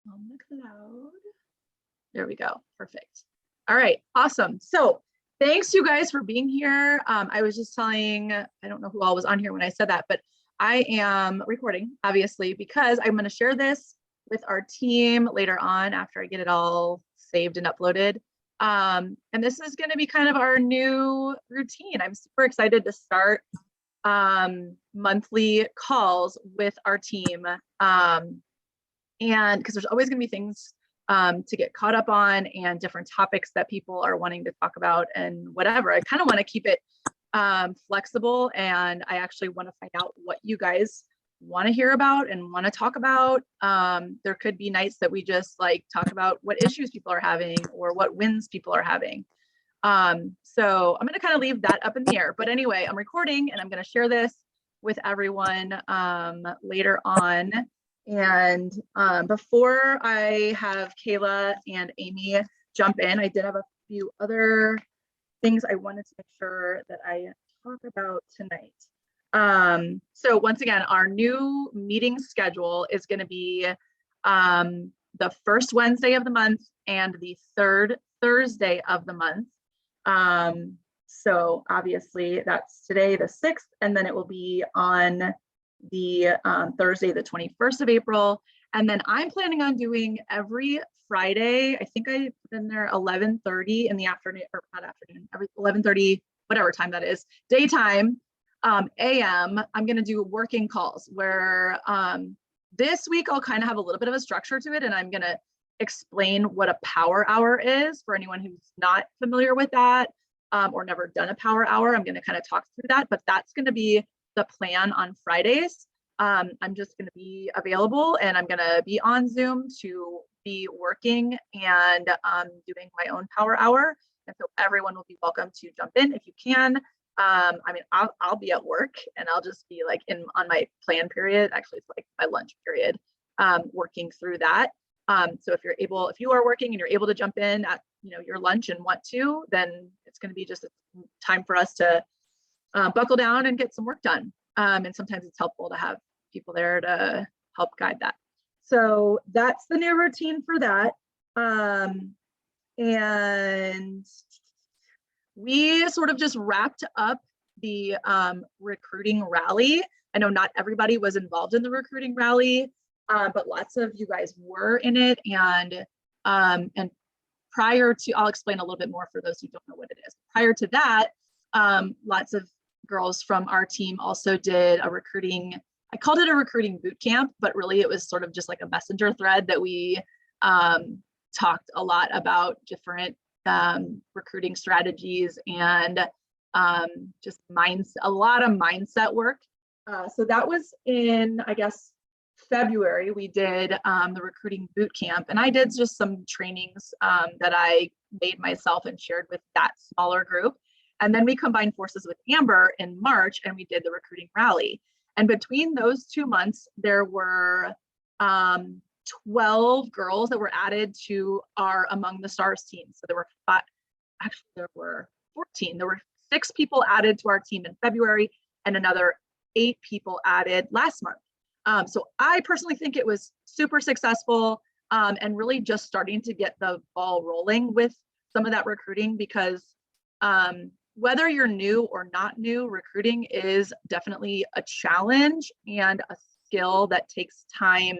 on the cloud. There we go. Perfect. All right. Awesome. So thanks you guys for being here. I was just telling, I don't know who all was on here when I said that, but I am recording, obviously, because I'm going to share this with our team later on after I get it all saved and uploaded. And this is going to be kind of our new routine. I'm super excited to start monthly calls with our team. And because there's always going to be things to get caught up on and different topics that people are wanting to talk about and whatever. I kind of want to keep it flexible, and I actually want to find out what you guys want to hear about and want to talk about. There could be nights that we just like talk about what issues people are having or what wins people are having. So I'm going to kind of leave that up in the air. But anyway, I'm recording and I'm going to share this with everyone later on. And before I have Kayla and Amy jump in, I did have a few other things I wanted to make sure that I talk about tonight. So once again, our new meeting schedule is going to be the first Wednesday of the month and the third Thursday of the month. So obviously that's today, the 6th, and then it will be on the Thursday, the 21st of April. And then I'm planning on doing every Friday. I think I put in there 11:30 in the afternoon, or not afternoon, every 11:30, whatever time that is, daytime, AM. I'm going to do working calls where this week I'll kind of have a little bit of a structure to it, and I'm going to explain what a power hour is for anyone who's not familiar with that or never done a power hour. I'm going to kind of talk through that, but that's going to be the plan on Fridays. I'm just going to be available, and I'm going to be on Zoom to be working and doing my own power hour. And so everyone will be welcome to jump in if you can. I mean, I'll be at work and I'll just be like on my plan period. Actually, it's like my lunch period, working through that. So if you are working and you're able to jump in at your lunch and want to, then it's going to be just a time for us to buckle down and get some work done. And sometimes it's helpful to have people there to help guide that. So that's the new routine for that. And we sort of just wrapped up the recruiting rally. I know not everybody was involved in the recruiting rally, but lots of you guys were in it. And prior to, I'll explain a little bit more for those who don't know what it is. Prior to that, lots of girls from our team also did a recruiting, I called it a recruiting boot camp, but really it was sort of just like a messenger thread that we talked a lot about different recruiting strategies and just a lot of mindset work. So that was in, I guess, February. We did the recruiting boot camp, and I did just some trainings that I made myself and shared with that smaller group. And then we combined forces with Amber in March, and we did the recruiting rally. And between those 2 months, there were 12 girls that were added to our Among the Stars team. So there were 14. There were 6 people added to our team in February and another 8 people added last month. So I personally think it was super successful and really just starting to get the ball rolling with some of that recruiting, because whether you're new or not new, recruiting is definitely a challenge and a skill that takes time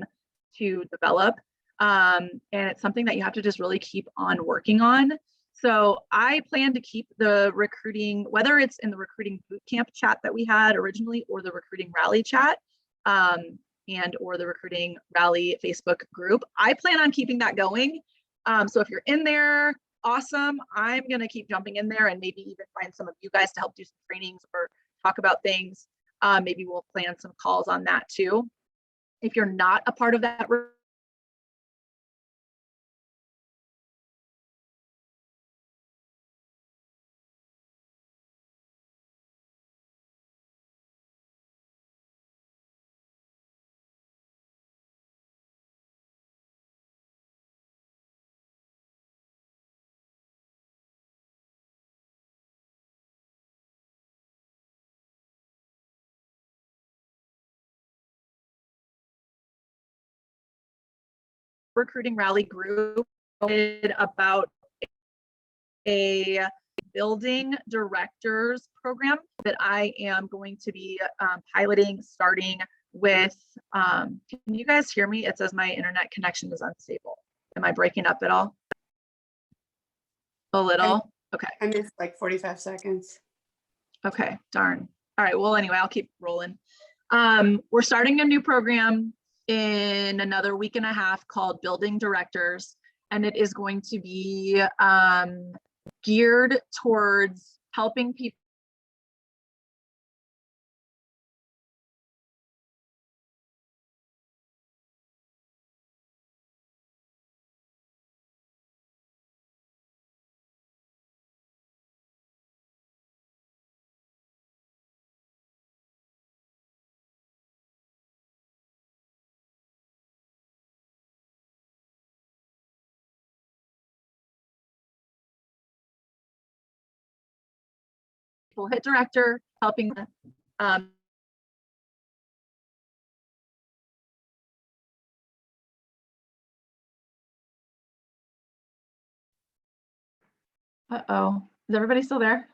to develop. And it's something that you have to just really keep on working on. So I plan to keep the recruiting, whether it's in the recruiting bootcamp chat that we had originally or the recruiting rally chat, and or the recruiting rally Facebook group, I plan on keeping that going. So if you're in there, awesome. I'm going to keep jumping in there and maybe even find some of you guys to help do some trainings or talk about things. Maybe we'll plan some calls on that too. If you're not a part of that recruiting rally group about a building directors program that I am going to be piloting, starting with, can you guys hear me? It says my internet connection is unstable. Am I breaking up at all? A little? Okay. I missed like 45 seconds. Okay, darn. All right, well, anyway, I'll keep rolling. We're starting a new program in another week and a half called Building Directors, and it is going to be geared towards helping people hit director, helping uh-oh, is everybody still there?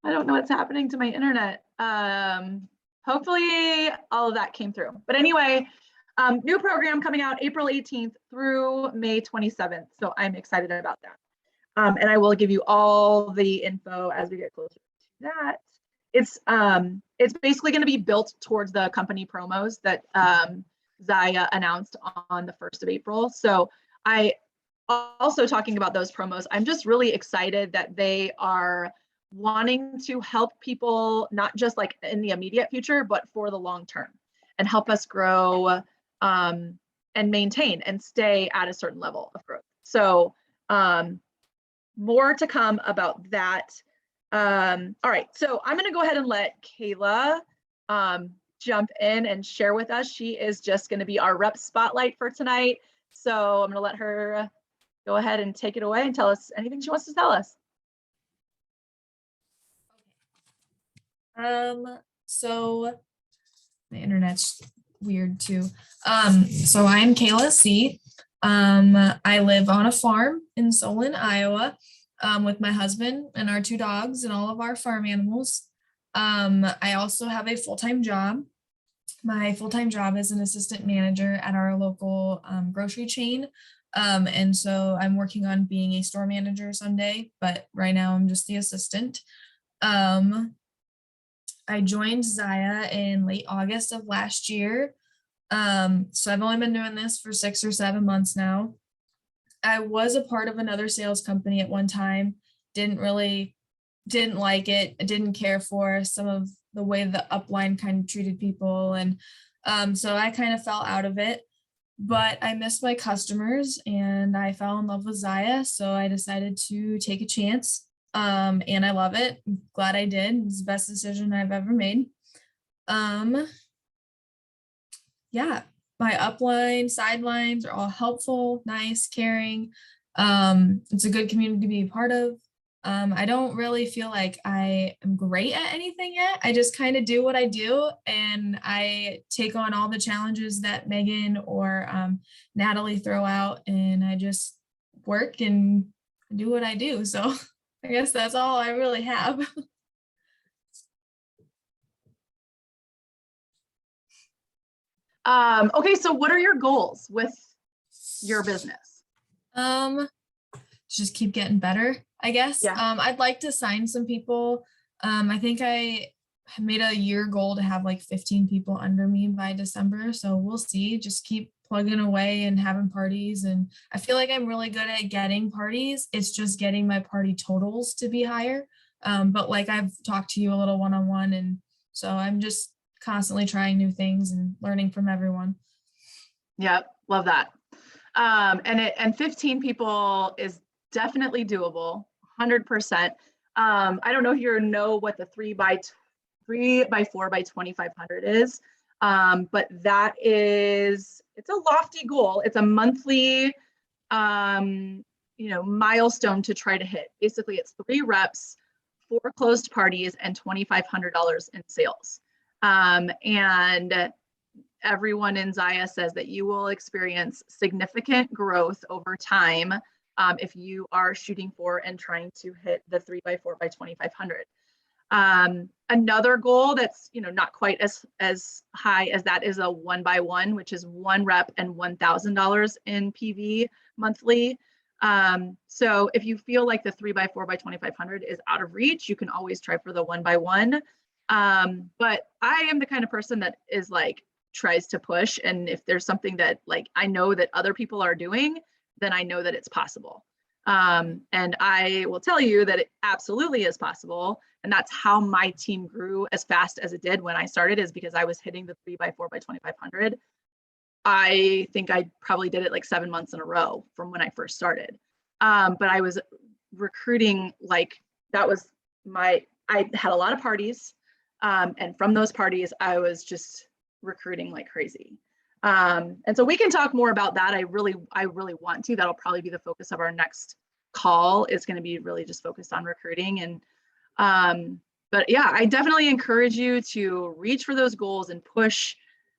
I don't know what's happening to my internet. Hopefully all of that came through. But anyway, new program coming out April 18th through May 27th. So I'm excited about that. And I will give you all the info as we get closer to that. It's basically going to be built towards the company promos that Zaya announced on the 1st of April. So I also talking about those promos, I'm just really excited that they are wanting to help people, not just like in the immediate future, but for the long term, and help us grow and maintain and stay at a certain level of growth. So more to come about that. All right, so I'm going to go ahead and let Kayla jump in and share with us. She is just going to be our rep spotlight for tonight. So I'm going to let her go ahead and take it away and tell us anything she wants to tell us. So the internet's weird too. So I'm Kayla See. I live on a farm in Solon, Iowa, with my husband and our 2 dogs and all of our farm animals. I also have a full-time job. My full-time job is an assistant manager at our local grocery chain. And so I'm working on being a store manager someday, but right now I'm just the assistant. I joined Zaya in late August of last year. So I've only been doing this for 6 or 7 months now. I was a part of another sales company at one time, didn't like it. I didn't care for some of the way the upline kind of treated people. And so I kind of fell out of it, but I missed my customers and I fell in love with Zaya. So I decided to take a chance. And I love it. I'm glad I did. It's the best decision I've ever made. Yeah, my upline, sidelines are all helpful, nice, caring. It's a good community to be a part of. I don't really feel like I am great at anything yet. I just kind of do what I do, and I take on all the challenges that Megan or Natalie throw out, and I just work and do what I do. So I guess that's all I really have. Okay, so what are your goals with your business? Just keep getting better, I guess. Yeah. I'd like to sign some people. I think I made a year goal to have like 15 people under me by December. So we'll see. Just keep plugging away and having parties. And I feel like I'm really good at getting parties. It's just getting my party totals to be higher. But like I've talked to you a little one-on-one, and so I'm just constantly trying new things and learning from everyone. Yep, love that. And 15 people is definitely doable, 100%. I don't know if you know what the 3x4 by 2,500 is, but that is, it's a lofty goal. It's a monthly, milestone to try to hit. Basically, it's 3 reps, 4 closed parties, and $2,500 in sales. And everyone in Zaya says that you will experience significant growth over time if you are shooting for and trying to hit the 3x4 by 2500. Another goal that's not quite as high as that is a 1x1, which is 1 rep and $1,000 in PV monthly. So if you feel like the 3x4 by 2500 is out of reach, you can always try for the 1x1. But I am the kind of person that is like tries to push, and if there's something that like I know that other people are doing, then I know that it's possible. And I will tell you that it absolutely is possible. And that's how my team grew as fast as it did when I started, is because I was hitting the 3x4 by 2500. I think I probably did it like 7 months in a row from when I first started. But I was recruiting like that was I had a lot of parties. And from those parties, I was just recruiting like crazy. And so we can talk more about that. I really want to. That'll probably be the focus of our next call, is going to be really just focused on recruiting. And but yeah, I definitely encourage you to reach for those goals and push,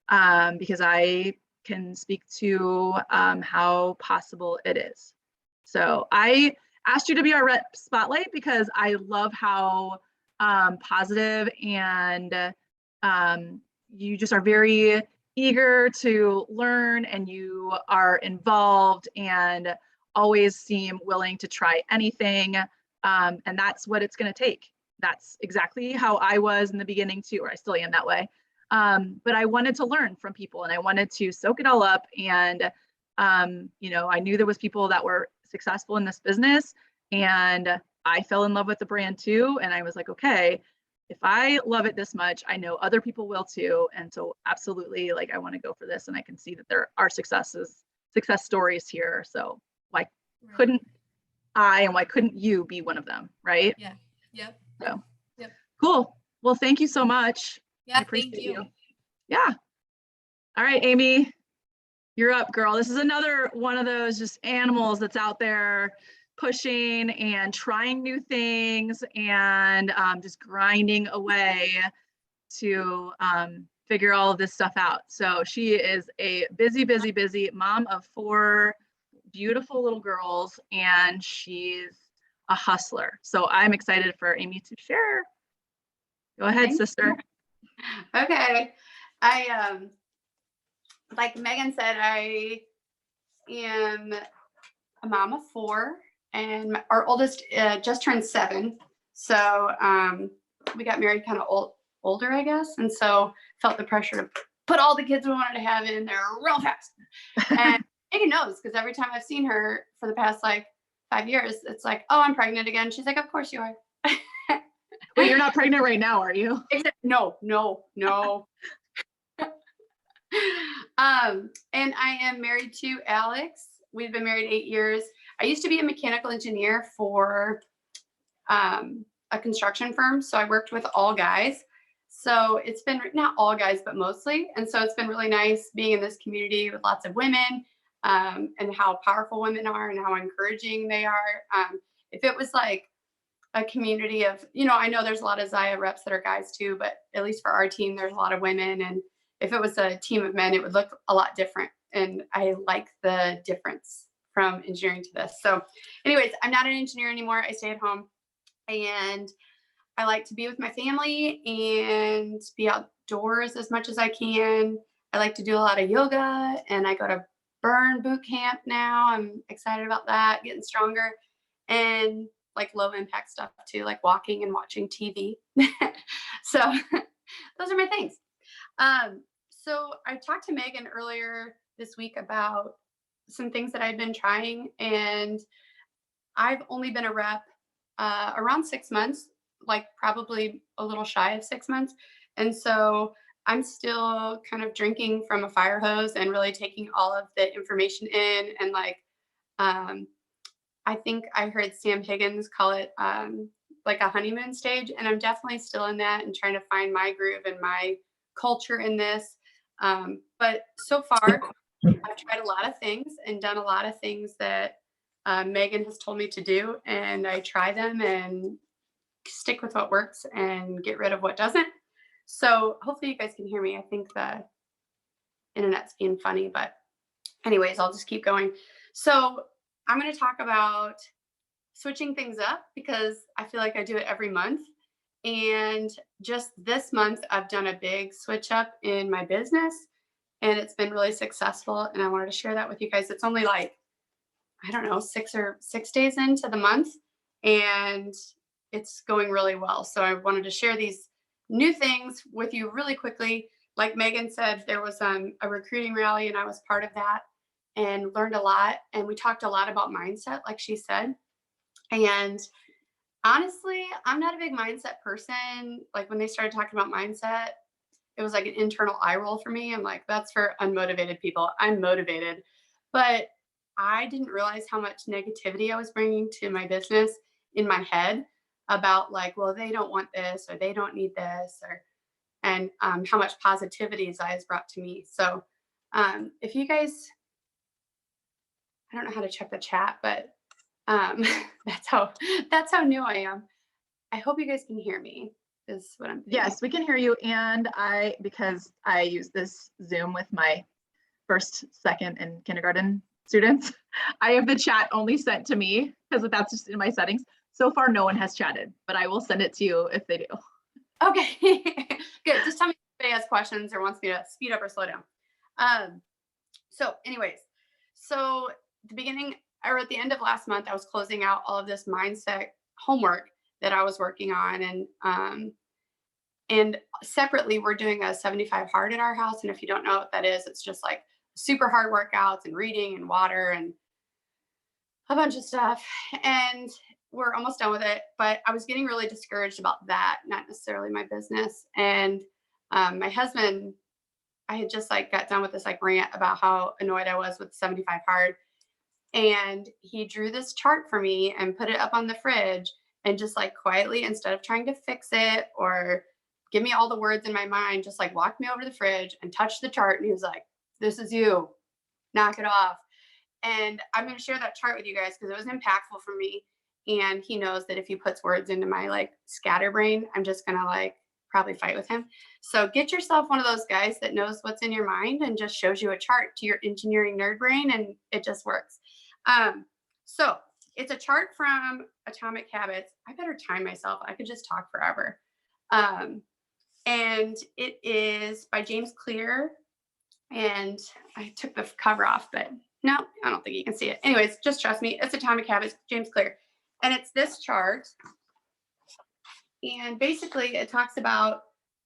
because I can speak to how possible it is. So I asked you to be our rep spotlight because I love how positive and you just are very eager to learn, and you are involved and always seem willing to try anything. And that's what it's going to take. That's exactly how I was in the beginning too, or I still am that way. But I wanted to learn from people, and I wanted to soak it all up. And, I knew there was people that were successful in this business, and I fell in love with the brand too. And I was like, okay, if I love it this much, I know other people will too. And so absolutely, like, I want to go for this, and I can see that there are success stories here. So why couldn't I, and why couldn't you be one of them? Right? Yeah. Yep. So Yep. cool. Well, thank you so much. Yeah. I appreciate Thank you. Yeah. All right, Amy, you're up, girl. This is another one of those just animals that's out there pushing and trying new things, and just grinding away to figure all of this stuff out. So she is a busy mom of 4 beautiful little girls, and she's a hustler. So I'm excited for Amy to share. Go ahead, Thank sister. Okay. I like Megan said, I am a mom of 4, and our oldest just turned 7. So we got married kind of older, I guess, and so felt the pressure to put all the kids we wanted to have in there real fast. And Megan knows, because every time I've seen her for the past like 5 years, it's like, oh, I'm pregnant again. She's like, of course you are. Wait, you're not pregnant right now, are you? No. And I am married to Alex. We've been married 8 years. I used to be a mechanical engineer for a construction firm. So I worked with all guys. So it's been not all guys, but mostly. And so it's been really nice being in this community with lots of women, and how powerful women are and how encouraging they are. If it was like a community of, I know there's a lot of Zaya reps that are guys too, but at least for our team, there's a lot of women. And if it was a team of men, it would look a lot different. And I like the difference from engineering to this. So anyways, I'm not an engineer anymore. I stay at home, and I like to be with my family and be outdoors as much as I can. I like to do a lot of yoga, and I go to burn boot camp now. I'm excited about that, getting stronger, and like low impact stuff too, like walking and watching TV. So those are my things. So I talked to Megan earlier this week about some things that I've been trying, and I've only been a rep around 6 months, like probably a little shy of 6 months. And so I'm still kind of drinking from a fire hose and really taking all of the information in. And like, I think I heard Sam Higgins call it like a honeymoon stage. And I'm definitely still in that and trying to find my groove and my culture in this. But so far, I've tried a lot of things and done a lot of things that Megan has told me to do. And I try them and stick with what works and get rid of what doesn't. So hopefully you guys can hear me. I think the internet's being funny, but anyways, I'll just keep going. So I'm going to talk about switching things up because I feel like I do it every month. And just this month, I've done a big switch up in my business and it's been really successful. And I wanted to share that with you guys. It's only like, I don't know, 6 days into the month and it's going really well. So I wanted to share these new things with you really quickly. Like Megan said, there was a recruiting rally and I was part of that and learned a lot. And we talked a lot about mindset, like she said. And honestly, I'm not a big mindset person. Like when they started talking about mindset, it was like an internal eye roll for me. I'm like, that's for unmotivated people. I'm motivated. But I didn't realize how much negativity I was bringing to my business in my head about like, well, they don't want this or they don't need this, or and how much positivity Zai has brought to me. So if you guys, I don't know how to check the chat, but that's how new I am. I hope you guys can hear me is what I'm thinking. Yes, we can hear you. And because I use this Zoom with my first, second, and kindergarten students, I have the chat only sent to me because that's just in my settings. So far, no one has chatted, but I will send it to you if they do. Okay, good. Just tell me if anybody has questions or wants me to speed up or slow down. So anyways, so the beginning or at the end of last month, I was closing out all of this mindset homework that I was working on. And separately, we're doing a 75 hard at our house. And if you don't know what that is, it's just like super hard workouts and reading and water and a bunch of stuff. And we're almost done with it. But I was getting really discouraged about that, not necessarily my business. And my husband, I had just like got done with this like rant about how annoyed I was with 75 hard. And he drew this chart for me and put it up on the fridge and just like quietly, instead of trying to fix it or give me all the words in my mind, just like walked me over to the fridge and touched the chart. And he was like, this is you, knock it off. And I'm going to share that chart with you guys because it was impactful for me. And he knows that if he puts words into my like scatterbrain, I'm just going to like probably fight with him. So get yourself one of those guys that knows what's in your mind and just shows you a chart to your engineering nerd brain, and it just works. So it's a chart from Atomic Habits. I better time myself. I could just talk forever. And it is by James Clear. And I took the cover off, but no, I don't think you can see it. Anyways, just trust me. It's Atomic Habits, James Clear. And it's this chart. And basically it talks about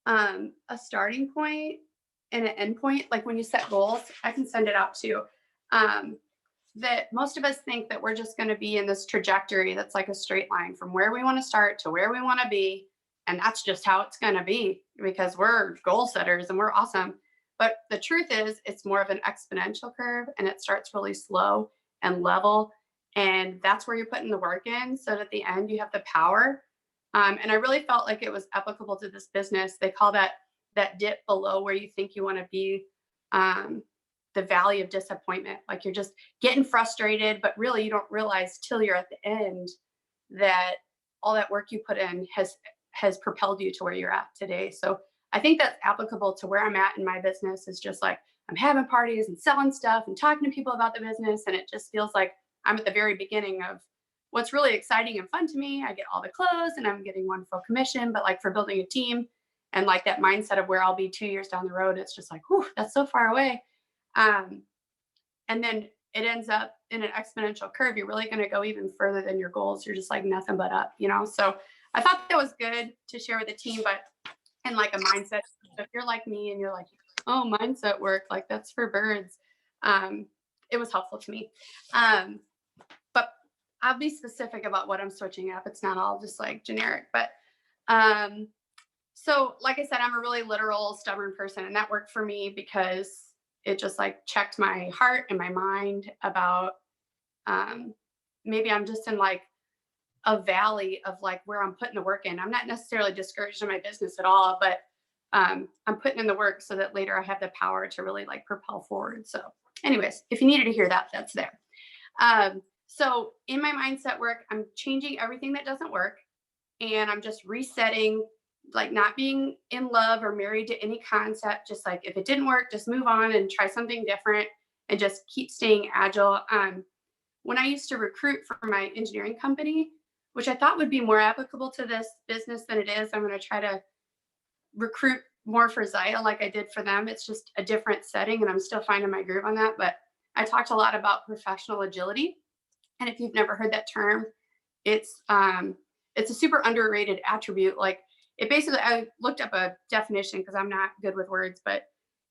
a starting point and an end point. Like when you set goals, I can send it out too. That most of us think that we're just going to be in this trajectory that's like a straight line from where we want to start to where we want to be. And that's just how it's going to be because we're goal setters and we're awesome. But the truth is it's more of an exponential curve and it starts really slow and level. And that's where you're putting the work in so that at the end you have the power. And I really felt like it was applicable to this business. They call that dip below where you think you want to be, the valley of disappointment. Like you're just getting frustrated, but really you don't realize till you're at the end that all that work you put in has propelled you to where you're at today. So I think that's applicable to where I'm at in my business. Is just like I'm having parties and selling stuff and talking to people about the business. And it just feels like I'm at the very beginning of what's really exciting and fun to me. I get all the clothes and I'm getting wonderful commission, but like for building a team and like that mindset of where I'll be 2 years down the road, it's just like, whew, that's so far away. And then it ends up in an exponential curve. You're really going to go even further than your goals. You're just like nothing but up, you know? So I thought that was good to share with the team, but in like a mindset, if you're like me and you're like, oh, mindset work, like that's for birds. It was helpful to me. But I'll be specific about what I'm switching up. It's not all just like generic, but, so like I said, I'm a really literal, stubborn person, and that worked for me because it just like checked my heart and my mind about, maybe I'm just in like a valley of like where I'm putting the work in. I'm not necessarily discouraged in my business at all, but, I'm putting in the work so that later I have the power to really like propel forward. So anyways, if you needed to hear that, that's there. So in my mindset work, I'm changing everything that doesn't work and I'm just resetting like not being in love or married to any concept, just like if it didn't work, just move on and try something different and just keep staying agile. When I used to recruit for my engineering company, which I thought would be more applicable to this business than it is, I'm going to try to recruit more for Zaya like I did for them. It's just a different setting and I'm still finding my groove on that. But I talked a lot about professional agility. And if you've never heard that term, it's a super underrated attribute. Like it basically, I looked up a definition because I'm not good with words, but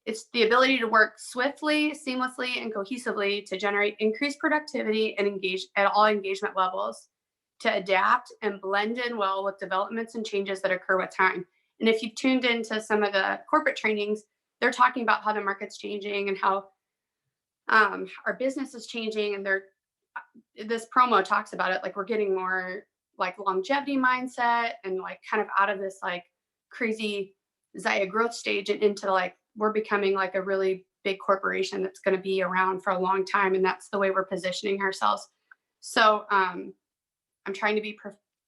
it's the ability to work swiftly, seamlessly, and cohesively to generate increased productivity and engage at all engagement levels, to adapt and blend in well with developments and changes that occur with time. And if you've tuned into some of the corporate trainings, they're talking about how the market's changing and how our business is changing. And this promo talks about it, like we're getting more like longevity mindset and like kind of out of this like crazy Zaya growth stage and into like we're becoming like a really big corporation that's going to be around for a long time. And that's the way we're positioning ourselves. So I'm trying to be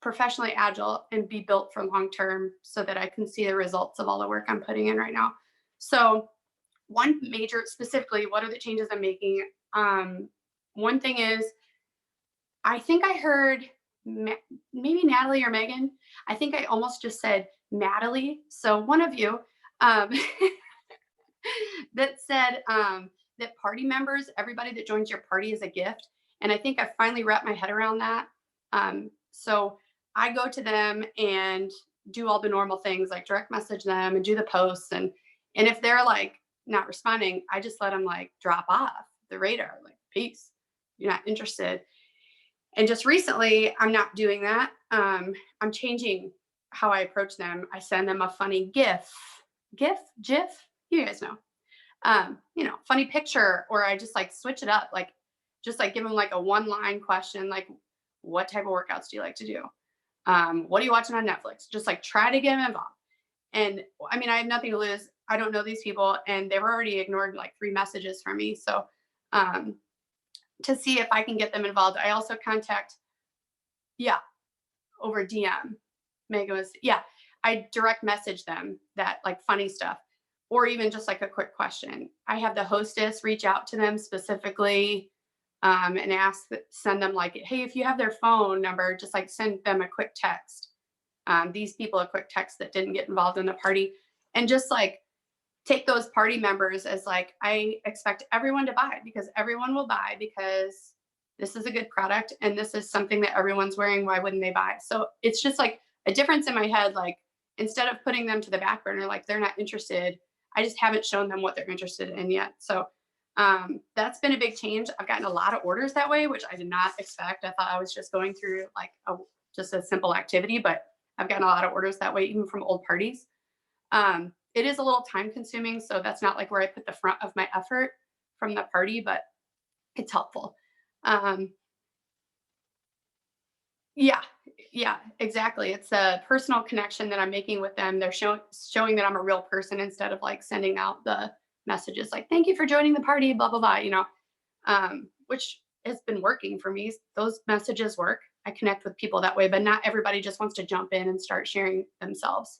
professionally agile and be built for long term so that I can see the results of all the work I'm putting in right now. So one major, specifically, what are the changes I'm making? One thing is, I think I heard maybe Natalie or Megan. I think I almost just said Natalie. So one of you that said that party members, everybody that joins your party is a gift. And I think I finally wrapped my head around that. So I go to them and do all the normal things like direct message them and do the posts. And if they're like not responding, I just let them like drop off the radar, like peace, you're not interested. And just recently, I'm not doing that. I'm changing how I approach them. I send them a funny GIF, you guys know, funny picture, or I just like switch it up, like just like give them like a 1-line question, like what type of workouts do you like to do? What are you watching on Netflix? Just like try to get them involved. And I mean, I have nothing to lose. I don't know these people, and they've already ignored like 3 messages from me. So to see if I can get them involved, I also contact, over DM. Megan was, I direct message them that like funny stuff, or even just like a quick question. I have the hostess reach out to them specifically and send them like, hey, if you have their phone number, just like send them a quick text. These people a quick text that didn't get involved in the party, and just like take those party members as like, I expect everyone to buy because everyone will buy because this is a good product and this is something that everyone's wearing. Why wouldn't they buy? So it's just like a difference in my head. Like instead of putting them to the back burner, like they're not interested, I just haven't shown them what they're interested in yet. So that's been a big change. I've gotten a lot of orders that way, which I did not expect. I thought I was just going through like just a simple activity, but I've gotten a lot of orders that way, even from old parties. It is a little time consuming, so that's not like where I put the front of my effort from the party, but it's helpful. Yeah, exactly. It's a personal connection that I'm making with them. They're showing that I'm a real person instead of like sending out the messages like, thank you for joining the party, blah, blah, blah, which has been working for me. Those messages work. I connect with people that way, but not everybody just wants to jump in and start sharing themselves.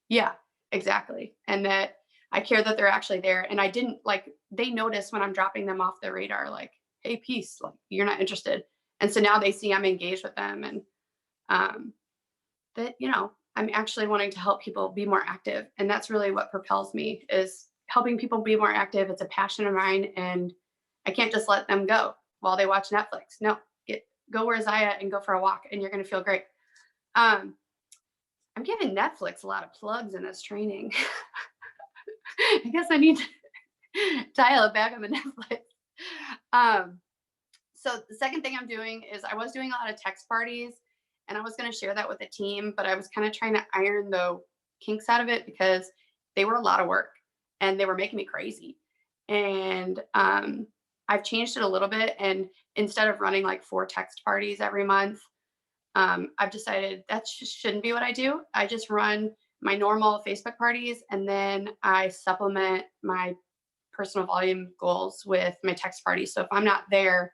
Yeah, exactly. And that I care that they're actually there. And I didn't like, they notice when I'm dropping them off the radar, like, hey, peace, like you're not interested. And so now they see I'm engaged with them, and that, I'm actually wanting to help people be more active. And that's really what propels me, is helping people be more active. It's a passion of mine, and I can't just let them go while they watch Netflix. No, go where Zaya and go for a walk, and you're going to feel great. I'm giving Netflix a lot of plugs in this training. I guess I need to dial it back on the Netflix. So the second thing I'm doing is I was doing a lot of text parties, and I was going to share that with the team, but I was kind of trying to iron the kinks out of it because they were a lot of work and they were making me crazy. And I've changed it a little bit. And instead of running like 4 text parties every month, I've decided that shouldn't be what I do. I just run my normal Facebook parties, and then I supplement my personal volume goals with my text parties. So if I'm not there,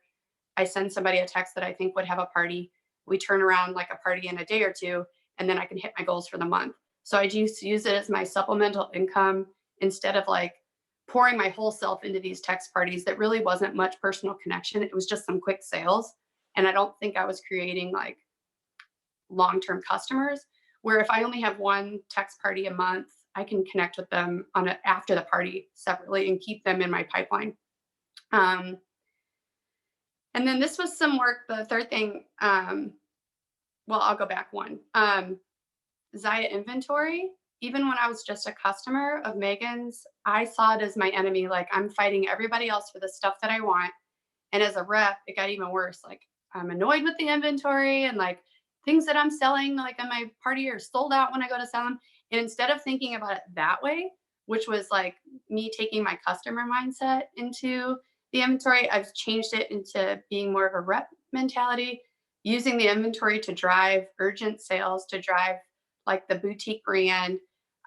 I send somebody a text that I think would have a party. We turn around like a party in a day or 2, and then I can hit my goals for the month. So I just use it as my supplemental income instead of like pouring my whole self into these text parties that really wasn't much personal connection. It was just some quick sales. And I don't think I was creating like long-term customers, where if I only have one text party a month, I can connect with them after the party separately and keep them in my pipeline. And then this was some work. The third thing, well, I'll go back one. Zaya inventory. Even when I was just a customer of Megan's, I saw it as my enemy. Like, I'm fighting everybody else for the stuff that I want. And as a rep, it got even worse. Like, I'm annoyed with the inventory, and like things that I'm selling, like on my party, are sold out when I go to sell them. And instead of thinking about it that way, which was like me taking my customer mindset into the inventory, I've changed it into being more of a rep mentality, using the inventory to drive urgent sales, to drive like the boutique brand.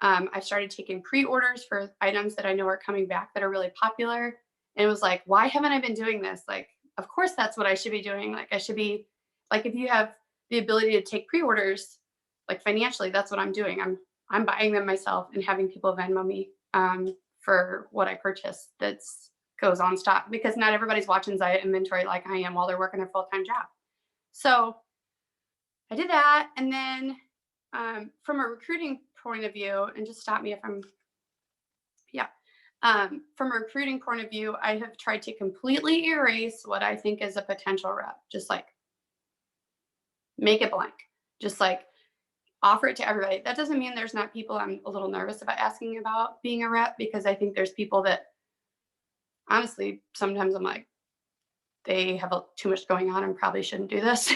I've started taking pre-orders for items that I know are coming back that are really popular. And it was like, why haven't I been doing this? Like, of course, that's what I should be doing. Like, I should be like, if you have the ability to take pre-orders, like financially, that's what I'm doing. I'm buying them myself and having people Venmo me for what I purchase that's goes on stock, because not everybody's watching Zaya inventory like I am while they're working their full-time job. So I did that. And then from a recruiting point of view, and just stop me if I'm, from a recruiting point of view, I have tried to completely erase what I think is a potential rep. Just like make it blank. Just like offer it to everybody. That doesn't mean there's not people I'm a little nervous about asking about being a rep, because I think there's people that honestly, sometimes I'm like, they have too much going on and probably shouldn't do this,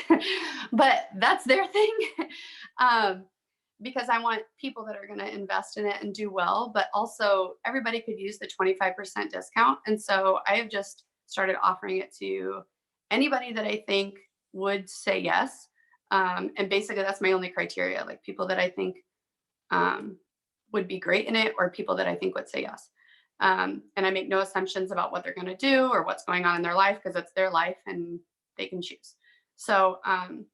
but that's their thing. Because I want people that are going to invest in it and do well, but also everybody could use the 25% discount. And so I have just started offering it to anybody that I think would say yes. And basically that's my only criteria, like people that I think would be great in it, or people that I think would say yes. And I make no assumptions about what they're going to do or what's going on in their life, because it's their life and they can choose. So, and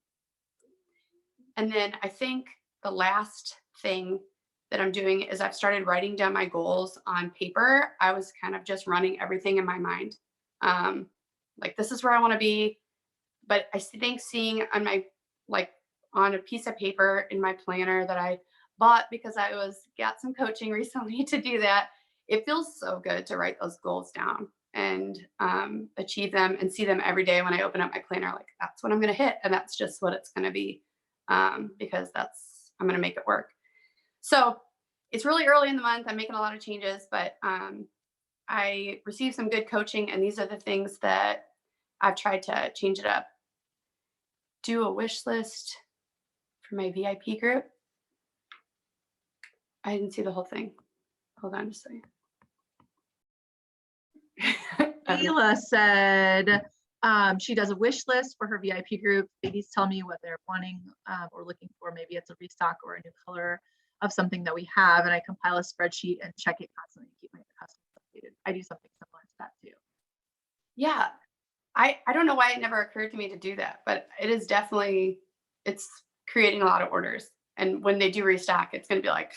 then I think the last thing that I'm doing is I've started writing down my goals on paper. I was kind of just running everything in my mind. Like, this is where I want to be. But I think seeing on my, like on a piece of paper in my planner that I bought because I got some coaching recently to do that, it feels so good to write those goals down and achieve them and see them every day when I open up my planner. Like, that's what I'm going to hit. And that's just what it's going to be, because I'm going to make it work. So it's really early in the month. I'm making a lot of changes, but I received some good coaching, and these are the things that I've tried to change it up. Do a wish list for my VIP group. I didn't see the whole thing. Hold on just a second. Kayla said she does a wish list for her VIP group. Ladies tell me what they're wanting or looking for. Maybe it's a restock or a new color of something that we have, and I compile a spreadsheet and check it constantly to keep my customers updated. I do something similar to that too. Yeah. I don't know why it never occurred to me to do that, but it is definitely, it's creating a lot of orders. And when they do restock, it's going to be like,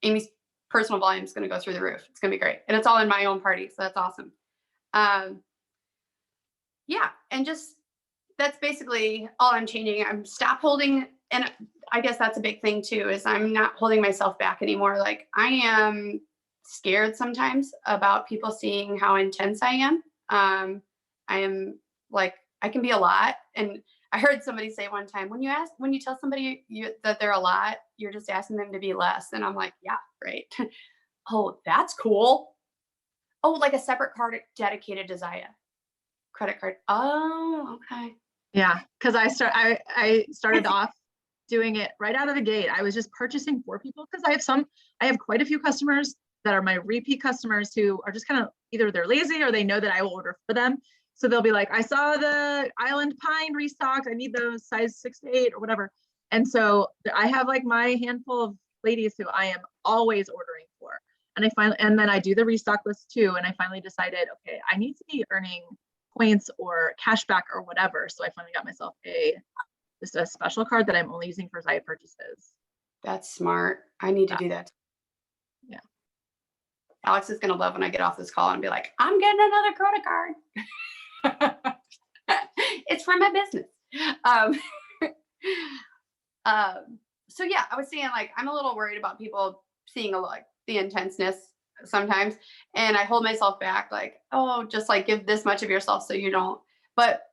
Amy's personal volume is going to go through the roof. It's going to be great. And it's all in my own party. So that's awesome. Yeah. And just, that's basically all I'm changing. I'm stop holding. And I guess that's a big thing too, is I'm not holding myself back anymore. Like, I am scared sometimes about people seeing how intense I am. I am like, I can be a lot. And I heard somebody say one time, when you tell somebody that they're a lot, you're just asking them to be less. And I'm like, yeah, right. Oh, that's cool. Oh, like a separate card dedicated to Zaya. Credit card. Oh, okay. Yeah, because I started off doing it right out of the gate. I was just purchasing for people because I have quite a few customers that are my repeat customers who are just kind of either they're lazy or they know that I will order for them. So they'll be like, I saw the Island Pine restocked. I need those size 6 to 8 or whatever. And so I have like my handful of ladies who I am always ordering for. And then I do the restock list too. And I finally decided, okay, I need to be earning points or cash back or whatever. So I finally got myself just a special card that I'm only using for Zaya purchases. That's smart. I need to Yeah. do that. Yeah. Alex is going to love when I get off this call and be like, I'm getting another credit card. It's for my business. Um, so yeah, I was saying like, I'm a little worried about people seeing like the intenseness sometimes. And I hold myself back like, oh, just like give this much of yourself so you don't. But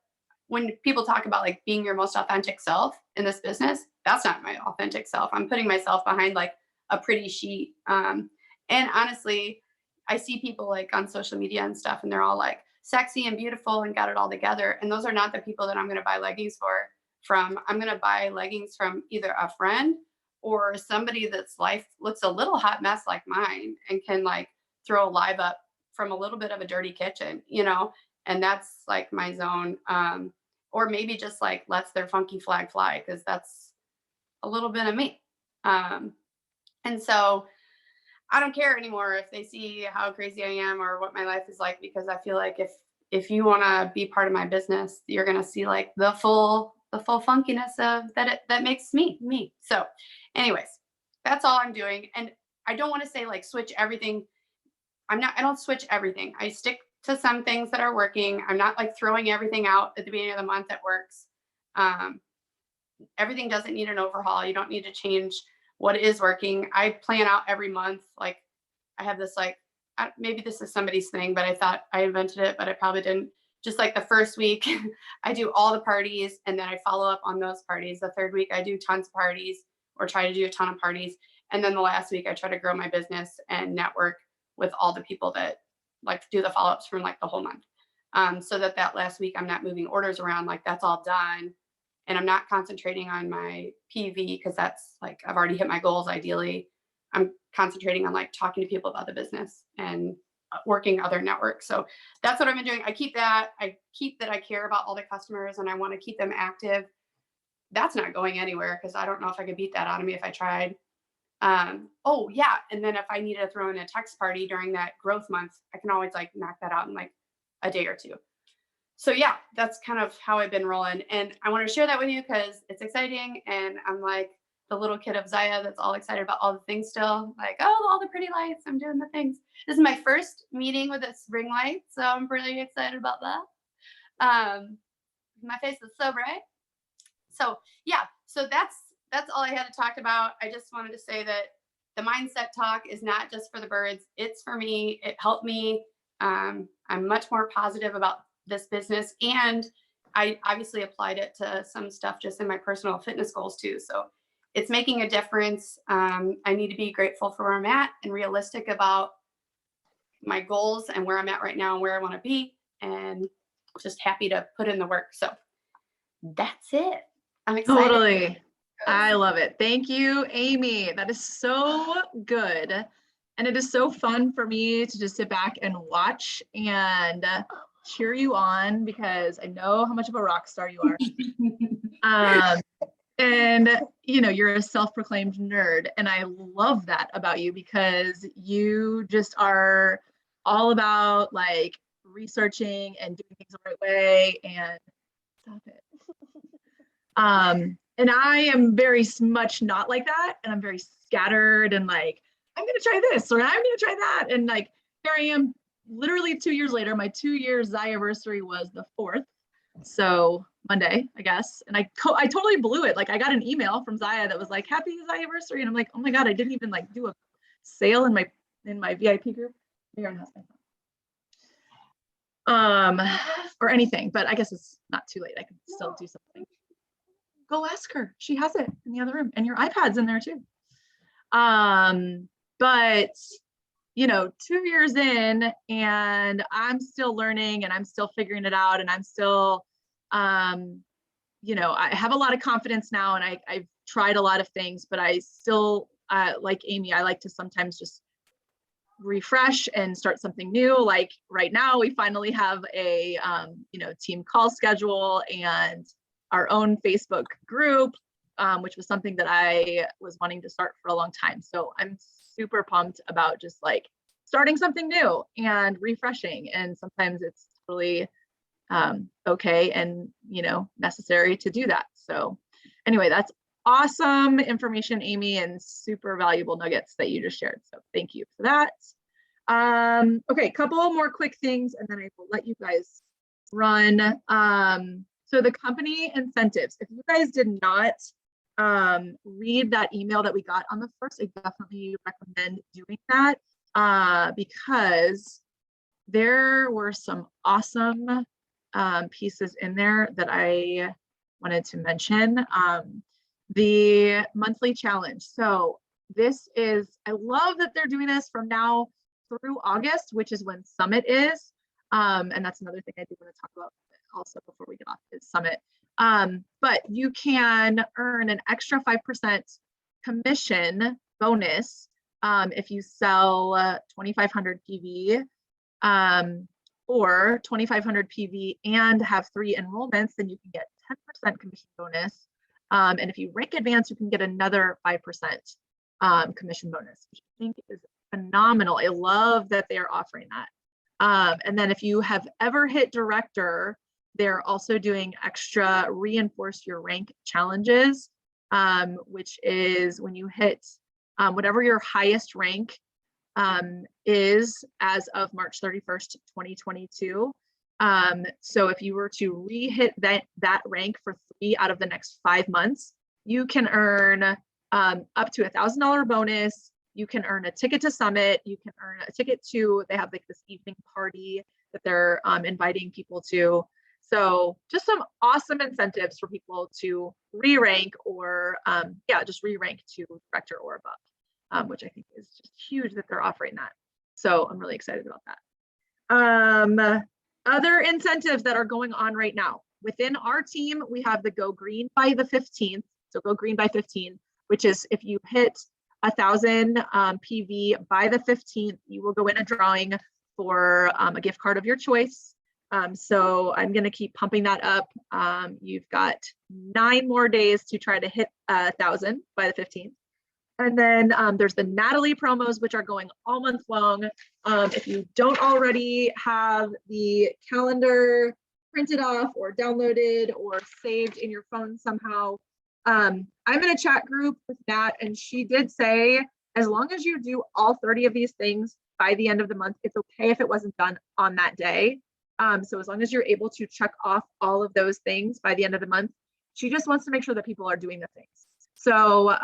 when people talk about like being your most authentic self in this business, that's not my authentic self. I'm putting myself behind like a pretty sheet. And honestly, I see people like on social media and stuff, and they're all like sexy and beautiful and got it all together. And those are not the people that I'm going to buy leggings from. I'm going to buy leggings from either a friend or somebody that's life looks a little hot mess like mine and can like throw a live up from a little bit of a dirty kitchen, you know, and that's like my zone. Or maybe just like lets their funky flag fly, because that's a little bit of me. And so I don't care anymore if they see how crazy I am or what my life is like, because I feel like if you want to be part of my business, you're going to see like the full funkiness of that makes me. So anyways, that's all I'm doing. And I don't want to say like switch everything. I don't switch everything. I stick to some things that are working. I'm not like throwing everything out at the beginning of the month that works. Everything doesn't need an overhaul. You don't need to change what is working. I plan out every month. Like I have this like, maybe this is somebody's thing, but I thought I invented it, but I probably didn't. Just like the first week, I do all the parties and then I follow up on those parties. The third week, I do tons of parties or try to do a ton of parties. And then the last week, I try to grow my business and network with all the people that like do the follow-ups from like the whole month. So that last week, I'm not moving orders around, like that's all done. And I'm not concentrating on my PV because that's like, I've already hit my goals ideally. I'm concentrating on like talking to people about the business and working other networks. So that's what I've been doing. I keep that I care about all the customers and I want to keep them active. That's not going anywhere because I don't know if I could beat that out of me if I tried. Oh yeah. And then if I need to throw in a text party during that growth month, I can always like knock that out in like a day or two. So yeah, that's kind of how I've been rolling. And I want to share that with you because it's exciting. And I'm like the little kid of Zaya that's all excited about all the things still. Like, oh, all the pretty lights. I'm doing the things. This is my first meeting with this ring light. So I'm really excited about that. My face is so bright. So yeah, so that's all I had to talk about. I just wanted to say that the mindset talk is not just for the birds. It's for me. It helped me. I'm much more positive about this business. And I obviously applied it to some stuff just in my personal fitness goals too. So it's making a difference. I need to be grateful for where I'm at and realistic about my goals and where I'm at right now and where I want to be, and just happy to put in the work. So that's it. I'm excited. Totally. I love it. Thank you, Amy. That is so good. And it is so fun for me to just sit back and watch and cheer you on because I know how much of a rock star you are. And you know, you're a self-proclaimed nerd. And I love that about you because you just are all about like researching and doing things the right way and stop it. And I am very much not like that. And I'm very scattered and like, I'm going to try this or I'm going to try that. And like, here I am literally 2 years later. My 2-year Zaya-versary was the 4th. So Monday, I guess. And I totally blew it. Like I got an email from Zaya that was like, happy Zaya-versary. And I'm like, oh my God, I didn't even like do a sale in my VIP group. Or anything, but I guess it's not too late. I can still do something. Go ask her. She has it in the other room and your iPad's in there too. But you know, 2 years in and I'm still learning and I'm still figuring it out and I'm still, you know, I have a lot of confidence now and I've tried a lot of things, but I still, like Amy, I like to sometimes just refresh and start something new. Like right now we finally have a, you know, team call schedule and our own Facebook group, which was something that I was wanting to start for a long time. So I'm super pumped about just like starting something new and refreshing. And sometimes it's really okay and, you know, necessary to do that. So anyway, that's awesome information, Amy, and super valuable nuggets that you just shared. So thank you for that. Okay, couple more quick things, and then I will let you guys run. So the company incentives, if you guys did not read that email that we got on the first, I definitely recommend doing that because there were some awesome pieces in there that I wanted to mention. The monthly challenge. So this is, I love that they're doing this from now through August, which is when Summit is. And that's another thing I do want to talk about also before we get off is Summit. But you can earn an extra 5% commission bonus if you sell 2,500 PV or 2,500 PV and have 3 enrollments, then you can get 10% commission bonus. And if you rank advance, you can get another 5% commission bonus, which I think is phenomenal. I love that they are offering that. And then if you have ever hit director, they're also doing extra reinforce your rank challenges, which is when you hit whatever your highest rank is as of March 31st, 2022. So if you were to re-hit that rank for 3 out of the next 5 months, you can earn up to $1,000 bonus. You can earn a ticket to Summit. You can earn a ticket to, they have like this evening party that they're inviting people to. So just some awesome incentives for people to re-rank or just re-rank to director or above, which I think is just huge that they're offering that. So I'm really excited about that. Other incentives that are going on right now. Within our team, we have the Go Green by the 15th. So Go Green by 15, which is if you hit 1,000 PV by the 15th, you will go in a drawing for a gift card of your choice. So I'm going to keep pumping that up. You've got 9 more days to try to hit 1,000 by the 15th. And then there's the Natalie promos, which are going all month long. If you don't already have the calendar printed off or downloaded or saved in your phone somehow, I'm in a chat group with Nat, and she did say, as long as you do all 30 of these things by the end of the month, it's okay if it wasn't done on that day. So as long as you're able to check off all of those things by the end of the month, she just wants to make sure that people are doing the things. So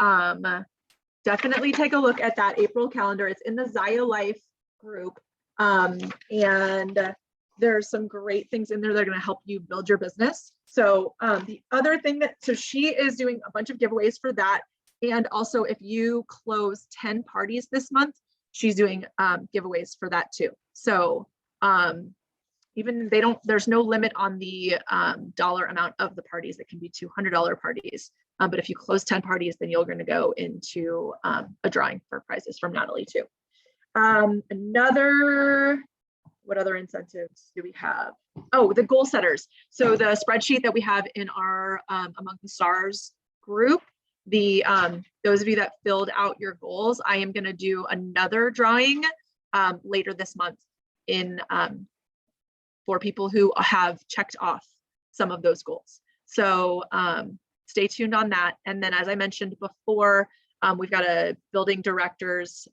definitely take a look at that April calendar. It's in the Zaya Life group. And there's some great things in there that are going to help you build your business. So the other thing so she is doing a bunch of giveaways for that. And also if you close 10 parties this month, she's doing giveaways for that too. So even there's no limit on the dollar amount of the parties. It can be $200 parties. But if you close 10 parties, then you're going to go into a drawing for prizes from Natalie too. What other incentives do we have? Oh, the goal setters. So the spreadsheet that we have in our Among the Stars group, those of you that filled out your goals, I am going to do another drawing later this month for people who have checked off some of those goals. So stay tuned on that. And then as I mentioned before, we've got a building directors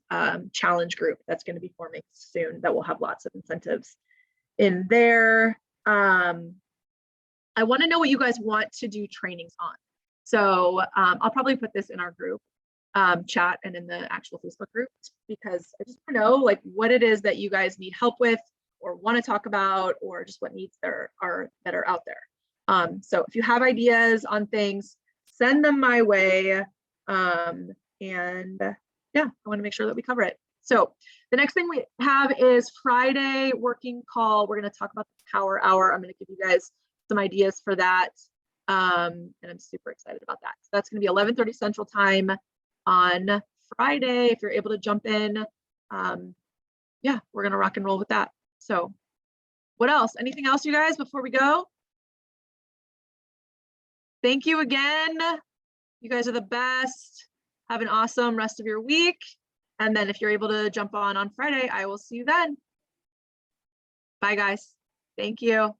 challenge group that's going to be forming soon that will have lots of incentives in there. I want to know what you guys want to do trainings on. So I'll probably put this in our group chat and in the actual Facebook group, because I just want to know like what it is that you guys need help with or want to talk about, or just what needs there are that are out there. So if you have ideas on things, send them my way. And yeah, I want to make sure that we cover it. So the next thing we have is Friday working call. We're going to talk about the power hour. I'm going to give you guys some ideas for that. And I'm super excited about that. So that's going to be 11:30 Central Time on Friday. If you're able to jump in, yeah, we're going to rock and roll with that. So what else? Anything else, you guys, before we go? Thank you again. You guys are the best. Have an awesome rest of your week. And then if you're able to jump on Friday, I will see you then. Bye, guys. Thank you.